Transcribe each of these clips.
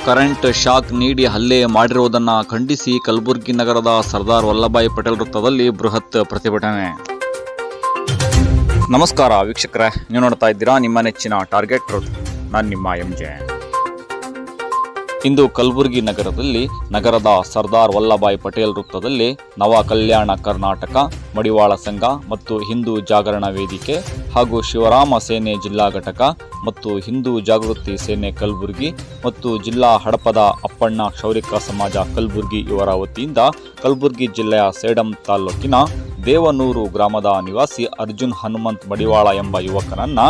Current shock ನೀಡಿ ಹಲ್ಲೆ ಮಾಡಿರುವುದನ್ನು ಖಂಡಿಸಿ ಕಲಬುರಗಿ ನಗರದ ಸರ್ದಾರ್ ವಲ್ಲಭಾಯಿ ಪಟೇಲ್ ವೃತ್ತದಲ್ಲಿ ಬೃಹತ್ ಪ್ರತಿಭಟನೆ. ನಮಸ್ಕಾರ ವೀಕ್ಷಕರೇ, ನೀವು ನೋಡ್ತಾ ಇದ್ದೀರಾ ನಿಮ್ಮ ನೆಚ್ಚಿನ ಟಾರ್ಗೆಟ್ ಟ್ರೂತ್. ನಾನು ನಿಮ್ಮ ಎಂಜೆ. ಇಂದು ಕಲಬುರಗಿ ನಗರದಲ್ಲಿ ನಗರದ ಸರ್ದಾರ್ ವಲ್ಲಭಾಯಿ ಪಟೇಲ್ ವೃತ್ತದಲ್ಲಿ ನವ ಕಲ್ಯಾಣ ಕರ್ನಾಟಕ ಮಡಿವಾಳ ಸಂಘ ಮತ್ತು ಹಿಂದೂ ಜಾಗರಣ ವೇದಿಕೆ ಹಾಗೂ ಶಿವರಾಮ ಸೇನೆ ಜಿಲ್ಲಾ ಘಟಕ ಮತ್ತು ಹಿಂದೂ ಜಾಗೃತಿ ಸೇನೆ ಕಲಬುರಗಿ ಮತ್ತು ಜಿಲ್ಲಾ ಹಡಪದ ಅಪ್ಪಣ್ಣ ಕ್ಷೌರಿಕ ಸಮಾಜ ಕಲಬುರಗಿ ಇವರ ವತಿಯಿಂದ ಕಲಬುರಗಿ ಜಿಲ್ಲೆಯ ಸೇಡಂ ತಾಲೂಕಿನ ದೇವನೂರು ಗ್ರಾಮದ ನಿವಾಸಿ ಅರ್ಜುನ್ ಹನುಮಂತ್ ಮಡಿವಾಳ ಎಂಬ ಯುವಕನನ್ನ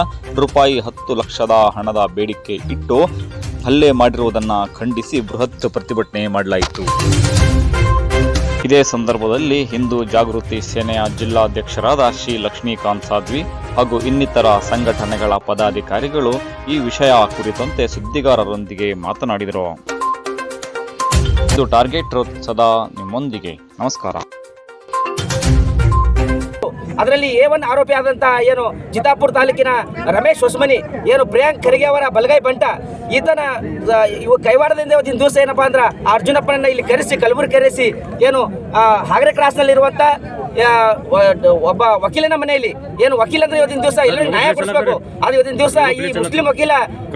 ರೂಪಾಯಿ 10 ಲಕ್ಷದ ಹಣದ ಬೇಡಿಕೆ ಇಟ್ಟು ಹಲ್ಲೆ ಮಾಡಿರುವುದನ್ನು ಖಂಡಿಸಿ ಬೃಹತ್ ಪ್ರತಿಭಟನೆ ಮಾಡಲಾಯಿತು. ಇದೇ ಸಂದರ್ಭದಲ್ಲಿ ಹಿಂದೂ ಜಾಗೃತಿ ಸೇನೆಯ ಜಿಲ್ಲಾಧ್ಯಕ್ಷರಾದ ಶ್ರೀ ಲಕ್ಷ್ಮೀಕಾಂತ್ ಸಾಧ್ವಿ ಹಾಗೂ ಇನ್ನಿತರ ಸಂಘಟನೆಗಳ ಪದಾಧಿಕಾರಿಗಳು ಈ ವಿಷಯ ಕುರಿತಂತೆ ಸುದ್ದಿಗಾರರೊಂದಿಗೆ ಮಾತನಾಡಿದರು. ಇದು ಟಾರ್ಗೆಟ್ ಟ್ರೂತ್, ಸದಾ ನಿಮ್ಮೊಂದಿಗೆ. ನಮಸ್ಕಾರ. ಅದರಲ್ಲಿ A1 ಆರೋಪಿ ಆದಂಥ ಏನು ಚಿತ್ತಾಪುರ ತಾಲೂಕಿನ ರಮೇಶ್ ಹೊಸಮನಿ ಏನು ಪ್ರಿಯಾಂಕ್ ಖರ್ಗೆ ಅವರ ಬಲಗೈ ಬಂಟ ಈತನ ಕೈವಾಡದಿಂದ ಇವತ್ತಿನ ದಿವಸ ಏನಪ್ಪ ಅಂದ್ರೆ ಅರ್ಜುನಪ್ಪನನ್ನ ಇಲ್ಲಿ ಕರೆಸಿ ಕಲಬುರಗಿ ಕರೆಸಿ ಏನು ಹಾಗರೆ ಕ್ರಾಸ್ನಲ್ಲಿರುವಂಥ ಒಬ್ಬ ವಕೀಲನ ಮನೆಯಲ್ಲಿ ಏನು ವಕೀಲ ಅಂದ್ರೆ ಇವತ್ತಿನ ದಿವಸ ಎಲ್ಲರಿಗೂ ನ್ಯಾಯ ಕೊಡಿಸಬೇಕು. ಅದು ಇವತ್ತಿನ ದಿವಸ ಈ ಮುಸ್ಲಿಂ ವಕೀಲ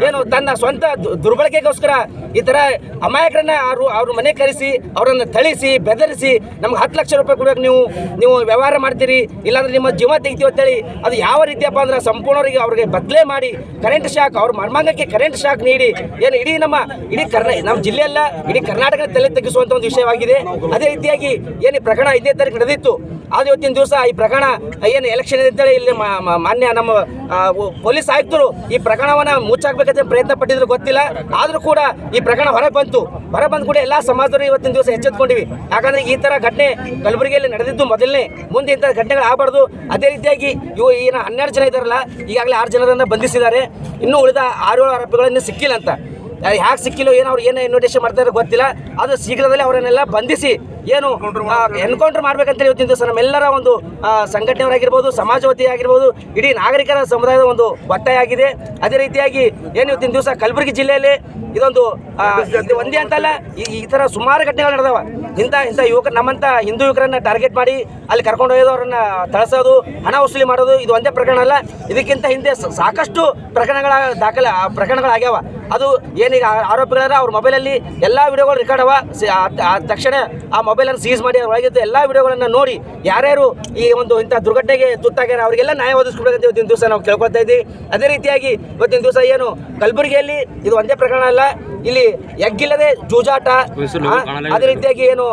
ಏನು ತನ್ನ ಸ್ವಂತ ದುರ್ಬಳಕೆಗೋಸ್ಕರ ಈ ತರ ಅಮಾಯಕರನ್ನ ಅವ್ರ ಮನೆ ಕರೆಸಿ ಅವರನ್ನು ಥಳಿಸಿ ಬೆದರಿಸಿ ನಮ್ಗೆ 10 ಲಕ್ಷ ರೂಪಾಯಿ ಕೊಡಬೇಕು, ನೀವು ವ್ಯವಹಾರ ಮಾಡ್ತೀರಿ, ಇಲ್ಲಾಂದ್ರೆ ನಿಮ್ಮ ಜೀವ ತೆಗಿತೀವಿ ಅಂತೇಳಿ ಅದು ಯಾವ ರೀತಿಯಪ್ಪ ಅಂದ್ರೆ ಸಂಪೂರ್ಣವರಿಗೆ ಅವ್ರಿಗೆ ಬದಲೇ ಮಾಡಿ ಕರೆಂಟ್ ಶಾಕ್ ಅವ್ರ ಮರ್ಮಾಂಗಕ್ಕೆ ಕರೆಂಟ್ ಶಾಕ್ ನೀಡಿ ಏನು ಇಡೀ ನಮ್ಮ ಜಿಲ್ಲೆಯಲ್ಲ ಇಡೀ ಕರ್ನಾಟಕ ತಲೆ ತಗ್ಗಿಸುವಂತ ಒಂದು ವಿಷಯವಾಗಿದೆ. ಅದೇ ರೀತಿಯಾಗಿ ಏನು ಈ ಪ್ರಕರಣ 5ನೇ ತಾರೀಕು ನಡೆದಿತ್ತು. ಅದು ಇವತ್ತಿನ ದಿವಸ ಈ ಪ್ರಕರಣ ಏನು ಎಲೆಕ್ಷನ್ ಇದೆ ಅಂತೇಳಿ ಇಲ್ಲಿ ಮಾನ್ಯ ನಮ್ಮ ಪೊಲೀಸ್ ಆಯುಕ್ತರು ಈ ಪ್ರಕರಣವನ್ನು ಮುಚ್ಚಾಕ್ಬೇಕಂತ ಪ್ರಯತ್ನ ಪಟ್ಟಿದ್ರು ಗೊತ್ತಿಲ್ಲ. ಆದರೂ ಕೂಡ ಈ ಪ್ರಕರಣ ಹೊರಬಂದು ಕೂಡ ಎಲ್ಲ ಸಮಾಜದವರು ಇವತ್ತಿನ ದಿವಸ ಎಚ್ಚೆತ್ಕೊಂಡಿವಿ. ಯಾಕಂದ್ರೆ ಈ ತರ ಘಟನೆ ಕಲಬುರಗಿಯಲ್ಲಿ ನಡೆದಿದ್ದು ಮೊದಲನೇ, ಮುಂದೆ ಇಂಥ ಘಟನೆಗಳು ಆಗಬಾರ್ದು. ಅದೇ ರೀತಿಯಾಗಿ ಇವು ಏನು 12 ಜನ ಇದ್ದಾರಲ್ಲ, ಈಗಾಗಲೇ 6 ಜನರನ್ನು ಬಂಧಿಸಿದ್ದಾರೆ. ಇನ್ನೂ ಉಳಿದ 6-7 ಆರೋಪಿಗಳನ್ನು ಸಿಕ್ಕಿಲ್ಲ ಅಂತ. ಯಾಕೆ ಸಿಕ್ಕಿಲ್ಲ, ಏನು ಅವ್ರು ಏನು ಇನ್ವಿಟೇಷನ್ ಮಾಡ್ತಾರೆ ಗೊತ್ತಿಲ್ಲ. ಅದು ಶೀಘ್ರದಲ್ಲೇ ಅವರನ್ನೆಲ್ಲ ಬಂಧಿಸಿ ಏನು ಎನ್ಕೌಂಟರ್ ಮಾಡ್ಬೇಕಂತ ಇವತ್ತಿನ ದಿವಸ ನಮ್ಮೆಲ್ಲರ ಒಂದು ಸಂಘಟನೆಯವರಾಗಿರ್ಬೋದು, ಸಮಾಜ ವತಿ ಆಗಿರ್ಬೋದು, ಇಡೀ ನಾಗರಿಕರ ಸಮುದಾಯದ ಒಂದು ಒತ್ತಾಯ ಆಗಿದೆ. ಅದೇ ರೀತಿಯಾಗಿ ಏನು ಇವತ್ತಿನ ದಿವಸ ಕಲಬುರಗಿ ಜಿಲ್ಲೆಯಲ್ಲಿ ಇದೊಂದು ಒಂದೇ ಅಂತಲ್ಲ, ಈ ಥರ ಸುಮಾರು ಘಟನೆಗಳು ನಡೆದವ. ಇಂಥ ಯುವಕರು ನಮ್ಮಂಥ ಹಿಂದೂ ಯುವಕರನ್ನ ಟಾರ್ಗೆಟ್ ಮಾಡಿ ಅಲ್ಲಿ ಕರ್ಕೊಂಡು ಹೋಗೋದು, ಅವರನ್ನ ತಳಿಸೋದು, ಹಣ ವಸೂಲಿ ಮಾಡೋದು ಇದು ಒಂದೇ ಪ್ರಕರಣ ಅಲ್ಲ. ಇದಕ್ಕಿಂತ ಹಿಂದೆ ಸಾಕಷ್ಟು ಪ್ರಕರಣಗಳಾಗ್ಯಾವ. ಅದು ಏನೀಗ ಆರೋಪಿಗಳಾರ ಅವ್ರ ಮೊಬೈಲಲ್ಲಿ ಎಲ್ಲ ವಿಡಿಯೋಗಳು ರೆಕಾರ್ಡ್ ಅವ. ತಕ್ಷಣ ಆ ಮೊಬೈಲನ್ನು ಸೀಸ್ ಮಾಡಿ ಒಳಗಿದ್ದ ಎಲ್ಲ ವಿಡಿಯೋಗಳನ್ನು ನೋಡಿ ಯಾರ್ಯಾರು ಈ ಒಂದು ಇಂಥ ದುರ್ಘಟನೆಗೆ ತುತ್ತಾಗ್ಯಾರ ಅವರಿಗೆಲ್ಲ ನ್ಯಾಯ ಒದಗಿಸ್ಕೊಬೇಕಂತ ಇವತ್ತಿನ ದಿವಸ ನಾವು ಕೇಳ್ಕೊತಾ ಇದ್ದೀವಿ. ಅದೇ ರೀತಿಯಾಗಿ ಇವತ್ತಿನ ದಿವಸ ಏನು ಕಲಬುರಗಿಯಲ್ಲಿ ಇದು ಒಂದೇ ಪ್ರಕರಣ ಅಲ್ಲ, ಇಲ್ಲಿ ಎಗ್ಗಿಲ್ಲದೆ ಜೂಜಾಟ, ಅದೇ ರೀತಿಯಾಗಿ ಏನು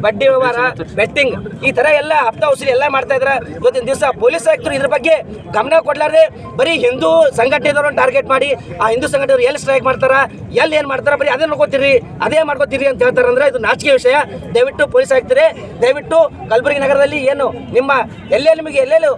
ಬಡ್ಡಿ ವ್ಯವಹಾರ, ಬೆಟ್ಟಿಂಗ್, ಈ ತರ ಎಲ್ಲ ಹಪ್ತಾ ವಸೂಲಿ ಎಲ್ಲ ಮಾಡ್ತಾ ಇದ್ದಾರೆ. ಇವತ್ತಿನ ದಿವಸ ಪೊಲೀಸ್ ಆಯುಕ್ತರು ಇದ್ರ ಬಗ್ಗೆ ಗಮನ ಕೊಡ್ಲಾರ್ದೆ ಬರೀ ಹಿಂದೂ ಸಂಘಟನೆದವ್ರನ್ನ ಟಾರ್ಗೆಟ್ ಮಾಡಿ ಆ ಹಿಂದೂ ಸಂಘಟನೆಯವರು ಎಲ್ಲಿ ಸ್ಟ್ರೈಕ್ ಮಾಡ್ತಾರ, ಎಲ್ಲಿ ಏನು ಮಾಡ್ತಾರ, ಬರೀ ಅದೇ ಮಾಡ್ಕೋತೀರಿ ಅಂತ ಹೇಳ್ತಾರೆ. ಅಂದ್ರೆ ಇದು ನಾಚಿಕೆ ವಿಷಯ. ದಯವಿಟ್ಟು ಪೊಲೀಸ್ ಆಯುಕ್ತರೇ, ದಯವಿಟ್ಟು ಕಲಬುರಗಿ ನಗರದಲ್ಲಿ ಏನು ನಿಮ್ಮ ನಿಮಗೆ ಎಲ್ಲೆಲ್ಲಿ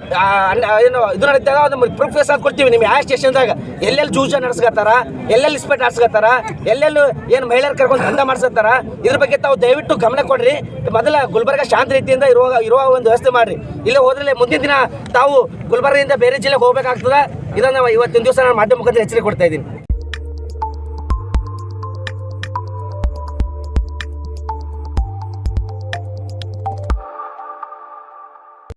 ಏನು ಇದು ನಡೀತಾರ ನಮಗೆ ಪ್ರೂಫ್ ಕೇಸ್ ಕೊಡ್ತೀವಿ. ನಿಮ್ಮ ಯಾವ ಸ್ಟೇಷನ್ದಾಗ ಎಲ್ಲೆಲ್ಲಿ ಜೂಜ ನಡೆಸ್ಕತ್ತಾರ, ಎಲ್ಲೆಲ್ಲಿ ಇಸ್ಪೆಟ್ ಆಡ್ಸ್ಕತ್ತಾರ, ಎಲ್ಲೆಲ್ಲೂ ಏನು ಮಹಿಳೆಯರು ಕರ್ಕೊಂಡು ದಂಧ ಮಾಡಿಸ್ತಾರ, ಇದ್ರ ಬಗ್ಗೆ ತಾವು ದಯವಿಟ್ಟು ಗಮನ ಕೊಡ್ರಿ. ಮೊದಲ ಗುಲ್ಬರ್ಗ ಶಾಂತ ರೀತಿಯಿಂದ ಇರುವ ಒಂದು ವ್ಯವಸ್ಥೆ ಮಾಡ್ರಿ. ಇಲ್ಲೇ ಹೋದ್ರೆ ಮುಂದಿನ ದಿನ ತಾವು ಗುಲ್ಬರ್ಗದಿಂದ ಬೇರೆ ಜಿಲ್ಲೆಗೆ ಹೋಗ್ಬೇಕಾಗ್ತದ. ಇದನ್ನ ಇವತ್ತಿನ ದಿವಸ ನಾನು ಮಾಧ್ಯಮ ಮುಖಾಂತರ ಎಚ್ಚರಿಕೆ ಕೊಡ್ತಾ ಇದ್ದೀನಿ.